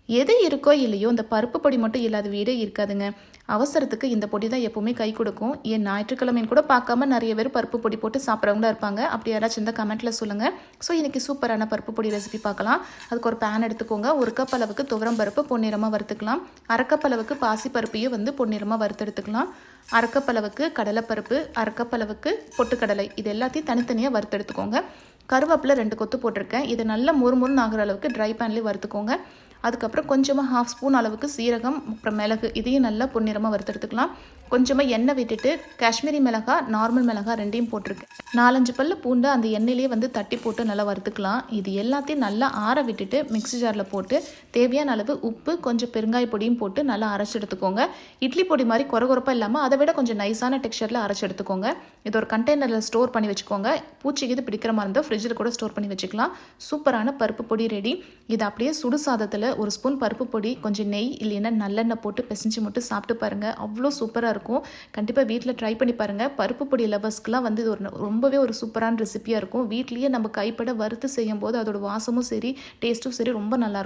எது இருக்கோ இல்லையோ இந்த பருப்பு பொடி மட்டும் இல்லாத வீடே இருக்காதுங்க. அவசரத்துக்கு இந்த பொடி தான் எப்போவுமே கை கொடுக்கும். ஏன் ஞாயிற்றுக்கிழமைன்னு கூட பார்க்காம நிறைய பேர் பருப்பு பொடி போட்டு சாப்பிட்றவங்களா இருப்பாங்க. அப்படி யாராச்சும் இந்த கமெண்ட்டில் சொல்லுங்கள். ஸோ இன்றைக்கி சூப்பரான பருப்பு பொடி ரெசிபி பார்க்கலாம். அதுக்கு ஒரு பேன் எடுத்துக்கோங்க. 1 கப் அளவுக்கு துவரம் பருப்பு பொன்னிறமாக வறுத்துக்கலாம். 1/2 கப் அளவுக்கு பாசி பருப்பையும் பொன்னிறமாக வறுத்தெடுத்துக்கலாம். 1/2 கப் அளவுக்கு கடலைப்பருப்பு, 1/2 கப் அளவுக்கு பொட்டுக்கடலை, இது எல்லாத்தையும் தனித்தனியாக வறுத்தெடுத்துக்கோங்க. கருவேப்பிலை 2 கொத்து போட்டிருக்கேன். இதை நல்லா முறுமுறுன்னு ஆகிற அளவுக்கு ட்ரை பேன்லேயே வறுத்துக்கோங்க. அதுக்கப்புறம் கொஞ்சமாக 1/2 ஸ்பூன் அளவுக்கு சீரகம், அப்புறம் மிளகு, இதையும் நல்லா பொன்னிறமாக வறுத்தெடுத்துக்கலாம். கொஞ்சமாக எண்ணெய் விட்டுட்டு காஷ்மீரி மிளகாய், நார்மல் மிளகாய் 2யும் போட்டிருக்கேன். 4-5 பல்லு பூண்டு அந்த எண்ணெயிலே தட்டி போட்டு நல்லா வறுத்துக்கலாம். இது எல்லாத்தையும் நல்லா ஆற விட்டுட்டு மிக்ஸி ஜாரில் போட்டு தேவையான அளவு உப்பு, கொஞ்சம் பெருங்காய பொடியும் போட்டு நல்லா அரைச்சி எடுத்துக்கோங்க. இட்லி பொடி மாதிரி கொரகொரப்பாக இல்லாமல் அதை விட கொஞ்சம் நைஸான டெக்ஸ்சரில் அரைச்சி எடுத்துக்கோங்க. இது ஒரு கண்டெய்னரில் ஸ்டோர் பண்ணி வச்சுக்கோங்க. பூச்சிக்கு இது பிடிக்கிற மாதிரி இருந்தால் ஃப்ரிட்ஜில் கூட ஸ்டோர் பண்ணி வச்சுக்கலாம். சூப்பரான பருப்பு பொடி ரெடி. இது அப்படியே சுடு சாதத்தில் 1 ஸ்பூன் பருப்பு பொடி, கொஞ்சம் நெய் இல்லைன்னா நல்லெண்ணெய் போட்டு பிசைஞ்சு மட்டும் சாப்பிட்டு பாருங்கள். அவ்வளோ சூப்பராக இருக்கும். கண்டிப்பாக வீட்டில் ட்ரை பண்ணி பாருங்கள். பருப்பு பொடி லவர்ஸ்க்குலாம் இது ரொம்பவே ஒரு சூப்பரான ரெசிபியாக இருக்கும். வீட்லேயே நம்ம கைப்பட வறுத்து செய்யும் போது அதோட வாசமும் சரி, டேஸ்ட்டும் சரி ரொம்ப நல்லாயிருக்கும்.